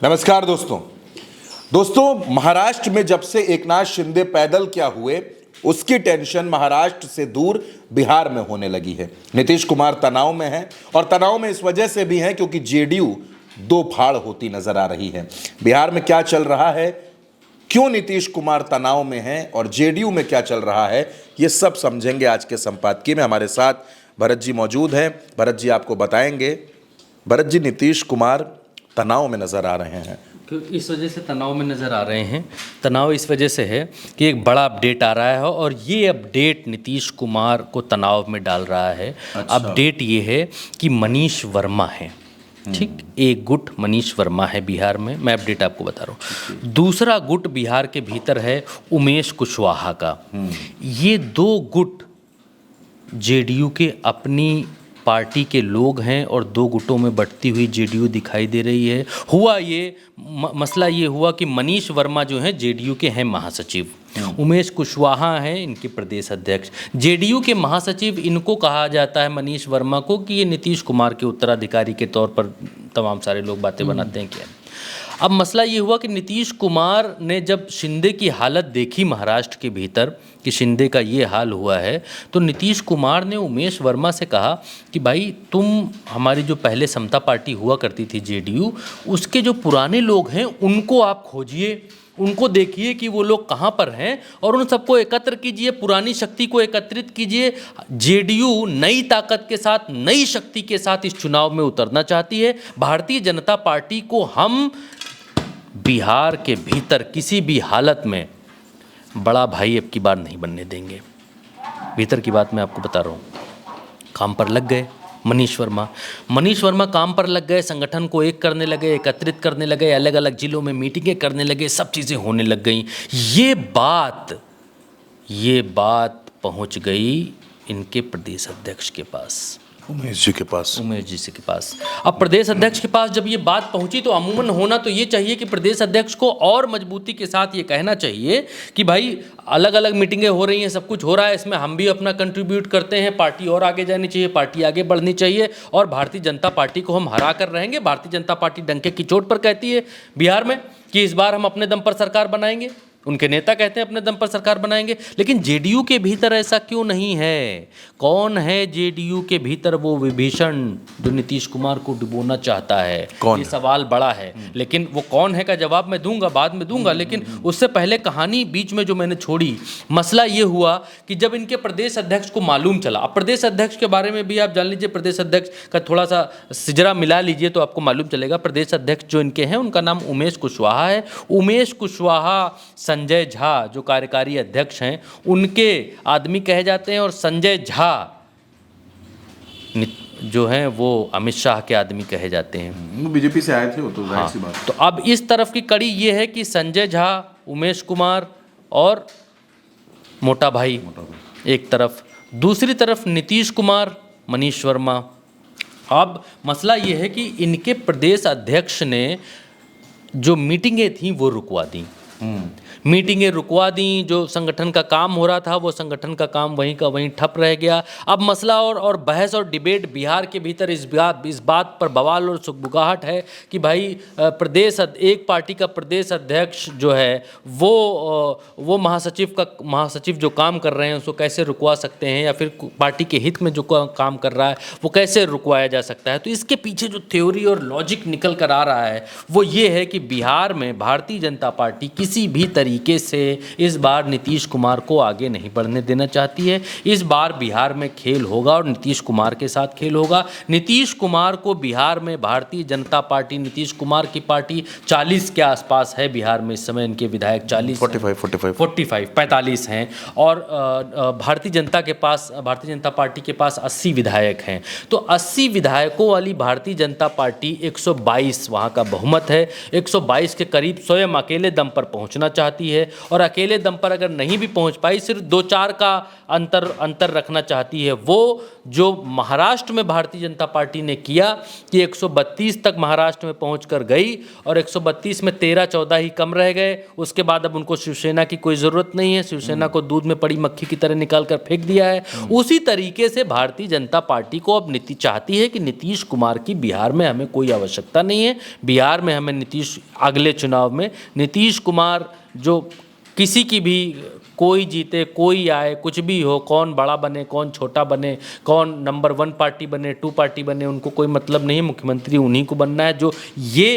नमस्कार दोस्तों महाराष्ट्र में जब से एकनाथ शिंदे पैदल क्या हुए उसकी टेंशन महाराष्ट्र से दूर बिहार में होने लगी है। नीतीश कुमार तनाव में है और तनाव में इस वजह से भी है क्योंकि जेडीयू दो फाड़ होती नजर आ रही है। बिहार में क्या चल रहा है, क्यों नीतीश कुमार तनाव में है और जेडीयू में क्या चल रहा है, ये सब समझेंगे आज के संपादकीय में। हमारे साथ भरत जी मौजूद हैं। भरत जी आपको बताएंगे। भरत जी, नीतीश कुमार तनाव में नजर आ रहे हैं। इस वजह से तनाव में नज़र आ रहे हैं। तनाव इस वजह से है कि एक बड़ा अपडेट आ रहा है और ये अपडेट नीतीश कुमार को तनाव में डाल रहा है। अच्छा। अपडेट ये है कि मनीष वर्मा है, ठीक, एक गुट मनीष वर्मा है बिहार में। मैं अपडेट आपको बता रहा हूँ। दूसरा गुट बिहार के भीतर है उमेश कुशवाहा का। ये दो गुट जेडीयू के अपनी पार्टी के लोग हैं और दो गुटों में बंटती हुई जेडीयू दिखाई दे रही है। हुआ ये मसला ये हुआ कि मनीष वर्मा जो हैं जेडीयू के हैं महासचिव, उमेश कुशवाहा हैं इनके प्रदेश अध्यक्ष। जेडीयू के महासचिव इनको कहा जाता है मनीष वर्मा को कि ये नीतीश कुमार के उत्तराधिकारी के तौर पर तमाम सारे लोग बातें बनाते हैं क्या। अब मसला ये हुआ कि नीतीश कुमार ने जब शिंदे की हालत देखी महाराष्ट्र के भीतर कि शिंदे का ये हाल हुआ है, तो नीतीश कुमार ने उमेश वर्मा से कहा कि भाई तुम हमारी जो पहले समता पार्टी हुआ करती थी जेडीयू, उसके जो पुराने लोग हैं उनको आप खोजिए, उनको देखिए कि वो लोग कहाँ पर हैं और उन सबको एकत्र कीजिए, पुरानी शक्ति को एकत्रित कीजिए। जेडीयू नई ताकत के साथ, नई शक्ति के साथ इस चुनाव में उतरना चाहती है। भारतीय जनता पार्टी को हम बिहार के भीतर किसी भी हालत में बड़ा भाई अब की बार नहीं बनने देंगे। भीतर की बात मैं आपको बता रहा हूँ। काम पर लग गए मनीष वर्मा काम पर लग गए, संगठन को एक करने लगे, एकत्रित करने लगे, अलग अलग जिलों में मीटिंगें करने लगे, सब चीज़ें होने लग गई। ये बात पहुंच गई इनके प्रदेश अध्यक्ष के पास, उमेश जी के पास। अब प्रदेश अध्यक्ष के पास जब ये बात पहुंची तो अमूमन होना तो ये चाहिए कि प्रदेश अध्यक्ष को और मजबूती के साथ ये कहना चाहिए कि भाई अलग अलग मीटिंगें हो रही हैं, सब कुछ हो रहा है, इसमें हम भी अपना कंट्रीब्यूट करते हैं, पार्टी और आगे जानी चाहिए, पार्टी आगे बढ़नी चाहिए और भारतीय जनता पार्टी को हम हरा कर रहेंगे। भारतीय जनता पार्टी डंके की चोट पर कहती है बिहार में कि इस बार हम अपने दम पर सरकार बनाएंगे। उनके नेता कहते हैं अपने दम पर सरकार बनाएंगे, लेकिन जेडीयू के भीतर ऐसा क्यों नहीं है? कौन है जेडीयू के भीतर वो विभीषण जो नीतीश कुमार को डुबोना चाहता है? ये सवाल बड़ा है, लेकिन वो कौन है का जवाब मैं दूंगा, बाद में दूंगा। लेकिन उससे पहले कहानी बीच में जो मैंने छोड़ी, मसला ये हुआ कि जब इनके प्रदेश अध्यक्ष को मालूम चला, अब प्रदेश अध्यक्ष के बारे में भी आप जान लीजिए, प्रदेश अध्यक्ष का थोड़ा सा सिजरा मिला लीजिए तो आपको मालूम चलेगा। प्रदेश अध्यक्ष जो इनके हैं उनका नाम उमेश कुशवाहा है। उमेश कुशवाहा संजय झा जो कार्यकारी अध्यक्ष हैं उनके आदमी कहे जाते हैं और संजय झा जो हैं वो अमित शाह के आदमी कहे जाते हैं। वो बीजेपी से आए थे, वो तो जाहिर सी बात। तो अब इस तरफ की कड़ी ये है कि संजय झा, उमेश कुमार और मोटा भाई एक तरफ, दूसरी तरफ नीतीश कुमार, मनीष वर्मा। अब मसला ये है कि इनके प्रदेश अध्यक्ष ने जो मीटिंगें थी वो रुकवा दी, मीटिंगें रुकवा दी। जो संगठन का काम हो रहा था वो संगठन का काम वहीं का वहीं ठप रह गया। अब मसला और बहस और डिबेट बिहार के भीतर इस बात पर बवाल और सुगबुगाहट है कि भाई एक पार्टी का प्रदेश अध्यक्ष जो है वो महासचिव जो काम कर रहे हैं उसको कैसे रुकवा सकते हैं, या फिर पार्टी के हित में जो काम कर रहा है वो कैसे रुकवाया जा सकता है। तो इसके पीछे जो थ्योरी और लॉजिक निकल कर आ रहा है वो ये है कि बिहार में भारतीय जनता पार्टी किसी भी तरीके से इस बार नीतीश कुमार को आगे नहीं बढ़ने देना चाहती है। इस बार बिहार में खेल होगा और नीतीश कुमार के साथ खेल होगा। नीतीश कुमार को बिहार में भारतीय जनता पार्टी, नीतीश कुमार की पार्टी 40 के आसपास है बिहार में इस समय। इनके विधायक 45 हैं और भारतीय जनता पार्टी के पास 80 विधायक हैं। तो 80 विधायकों वाली भारतीय जनता पार्टी 122 वहाँ का बहुमत है, 122 के करीब स्वयं अकेले दम पर पहुँचना चाहती चाहती है और अकेले दम पर अगर नहीं भी पहुंच पाई, सिर्फ 2-4 का अंतर रखना चाहती है। वो जो महाराष्ट्र में भारतीय जनता पार्टी ने किया कि 132 तक महाराष्ट्र में पहुंचकर गई और 132 में 13-14 ही कम रह गए। उसके बाद अब उनको शिवसेना की कोई ज़रूरत नहीं है, शिवसेना को दूध में पड़ी मक्खी की तरह निकाल कर फेंक दिया है। उसी तरीके से भारतीय जनता पार्टी को अब चाहती है कि नीतीश कुमार की बिहार में हमें कोई आवश्यकता नहीं है। बिहार में हमें अगले चुनाव में नीतीश कुमार जो किसी की भी, कोई जीते कोई आए, कुछ भी हो, कौन बड़ा बने कौन छोटा बने, कौन नंबर 1 पार्टी बने 2 पार्टी बने, उनको कोई मतलब नहीं है। मुख्यमंत्री उन्हीं को बनना है। जो ये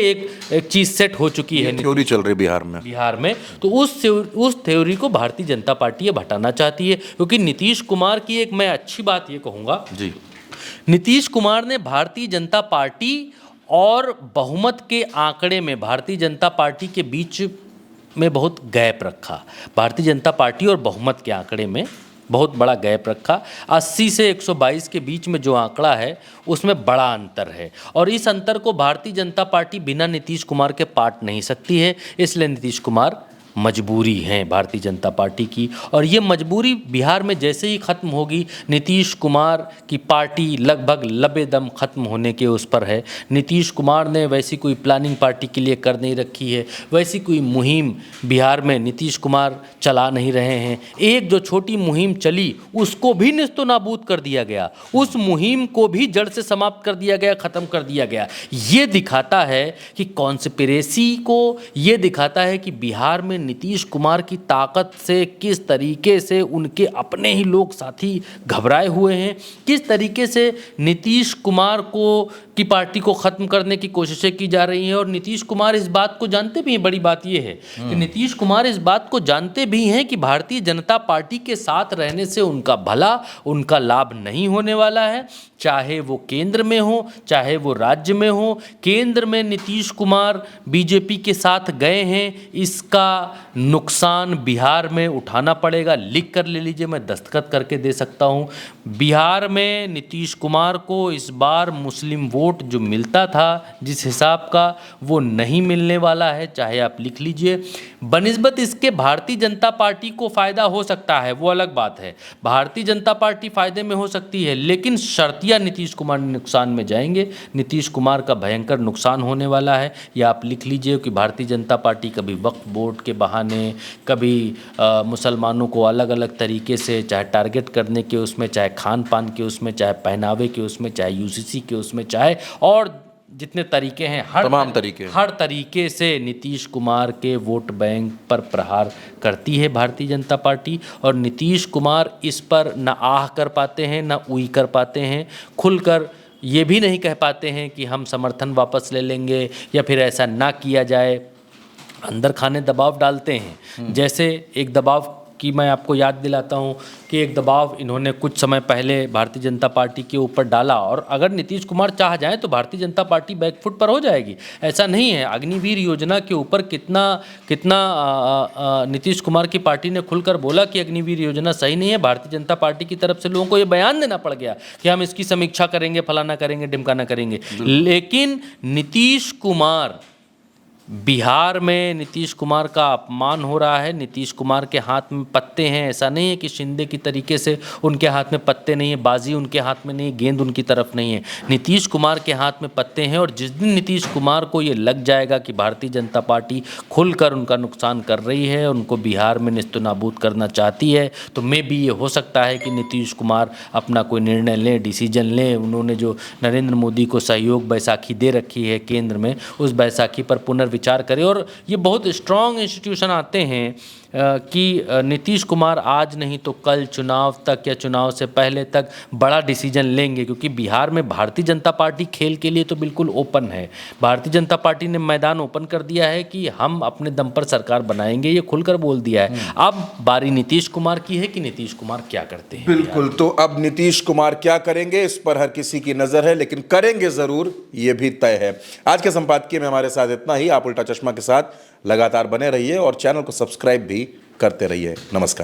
एक चीज़ सेट हो चुकी है, थ्योरी चल रही बिहार में, तो उस थ्योरी को भारतीय जनता पार्टी अब हटाना चाहती है। क्योंकि नीतीश कुमार की एक मैं अच्छी बात ये कहूँगा जी, नीतीश कुमार ने भारतीय जनता पार्टी और बहुमत के आंकड़े में भारतीय जनता पार्टी के बीच में बहुत गैप रखा। भारतीय जनता पार्टी और बहुमत के आंकड़े में बहुत बड़ा गैप रखा। 80 से 122 के बीच में जो आंकड़ा है उसमें बड़ा अंतर है और इस अंतर को भारतीय जनता पार्टी बिना नीतीश कुमार के पाट नहीं सकती है। इसलिए नीतीश कुमार मजबूरी है भारतीय जनता पार्टी की, और ये मजबूरी बिहार में जैसे ही ख़त्म होगी, नीतीश कुमार की पार्टी लगभग लबेदम ख़त्म होने के उस पर है। नीतीश कुमार ने वैसी कोई प्लानिंग पार्टी के लिए कर नहीं रखी है, वैसी कोई मुहिम बिहार में नीतीश कुमार चला नहीं रहे हैं। एक जो छोटी मुहिम चली उसको भी निस्तो नाबूद कर दिया गया, उस मुहिम को भी जड़ से समाप्त कर दिया गया, ख़त्म कर दिया गया। ये दिखाता है कि कॉन्स्पिरेसी को, ये दिखाता है कि बिहार में नीतीश कुमार की ताकत से किस तरीके से उनके अपने ही लोग साथी घबराए हुए हैं, किस तरीके से नीतीश कुमार की पार्टी को ख़त्म करने की कोशिशें की जा रही हैं। और नीतीश कुमार इस बात को जानते भी हैं। बड़ी बात यह है कि नीतीश कुमार इस बात को जानते भी हैं कि भारतीय जनता पार्टी के साथ रहने से उनका भला, उनका लाभ नहीं होने वाला है। चाहे वो केंद्र में हो, चाहे वो राज्य में हो। केंद्र में नीतीश कुमार बीजेपी के साथ गए हैं, इसका नुकसान बिहार में उठाना पड़ेगा। लिख कर ले लीजिए, मैं दस्तखत करके दे सकता हूँ। बिहार में नीतीश कुमार को इस बार मुस्लिम वोट जो मिलता था जिस हिसाब का, वो नहीं मिलने वाला है। चाहे आप लिख लीजिए। बनिस्बत इसके भारतीय जनता पार्टी को फ़ायदा हो सकता है, वो अलग बात है। भारतीय जनता पार्टी फ़ायदे में हो सकती है, लेकिन शर्तिया नीतीश कुमार नुकसान में जाएंगे। नीतीश कुमार का भयंकर नुकसान होने वाला है। या आप लिख लीजिए कि भारतीय जनता पार्टी कभी वक्फ बोर्ड के बहाने, कभी मुसलमानों को अलग अलग तरीके से, चाहे टारगेट करने के उसमें, चाहे खान पान के उसमें, चाहे पहनावे के उसमें, चाहे यूसीसी के उसमें, चाहे और जितने तरीके हैं, हर तरीके से नीतीश कुमार के वोट बैंक पर प्रहार करती है भारतीय जनता पार्टी। और नीतीश कुमार इस पर न आह कर पाते हैं, न उई कर पाते हैं। खुलकर ये भी नहीं कह पाते हैं कि हम समर्थन वापस ले लेंगे या फिर ऐसा ना किया जाए। अंदर खाने दबाव डालते हैं। जैसे एक दबाव की मैं आपको याद दिलाता हूं कि एक दबाव इन्होंने कुछ समय पहले भारतीय जनता पार्टी के ऊपर डाला, और अगर नीतीश कुमार चाह जाएं तो भारतीय जनता पार्टी बैकफुट पर हो जाएगी। ऐसा नहीं है। अग्निवीर योजना के ऊपर कितना नीतीश कुमार की पार्टी ने खुलकर बोला कि अग्निवीर योजना सही नहीं है। भारतीय जनता पार्टी की तरफ से लोगों को ये बयान देना पड़ गया कि हम इसकी समीक्षा करेंगे, फलाना करेंगे, ढिमकाना करेंगे। लेकिन नीतीश कुमार, बिहार में नीतीश कुमार का अपमान हो रहा है। नीतीश कुमार के हाथ में पत्ते हैं। ऐसा नहीं है कि शिंदे की तरीके से उनके हाथ में पत्ते नहीं है, बाजी उनके हाथ में नहीं, गेंद उनकी तरफ नहीं है। नीतीश कुमार के हाथ में पत्ते हैं, और जिस दिन नीतीश कुमार को ये लग जाएगा कि भारतीय जनता पार्टी खुलकर उनका नुकसान कर रही है, उनको बिहार में निस्तनाबूद करना चाहती है, तो मे भी ये हो सकता है कि नीतीश कुमार अपना कोई निर्णय लें, डिसीजन लें। उन्होंने जो नरेंद्र मोदी को सहयोग बैसाखी दे रखी है केंद्र में, उस बैसाखी पर पुनर्विचार करें। और ये बहुत स्ट्रांग इंस्टीट्यूशन आते हैं कि नीतीश कुमार आज नहीं तो कल चुनाव तक या चुनाव से पहले तक बड़ा डिसीजन लेंगे, क्योंकि बिहार में भारतीय जनता पार्टी खेल के लिए तो बिल्कुल ओपन है। भारतीय जनता पार्टी ने मैदान ओपन कर दिया है कि हम अपने दम पर सरकार बनाएंगे, ये खुलकर बोल दिया है। अब बारी नीतीश कुमार की है कि नीतीश कुमार क्या करते हैं। बिल्कुल, तो अब नीतीश कुमार क्या करेंगे इस पर हर किसी की नजर है, लेकिन करेंगे जरूर, ये भी तय है। आज के संपादकीय में हमारे साथ इतना ही। आप उल्टा चश्मा के साथ लगातार बने रहिए और चैनल को सब्सक्राइब भी करते रहिए। नमस्कार।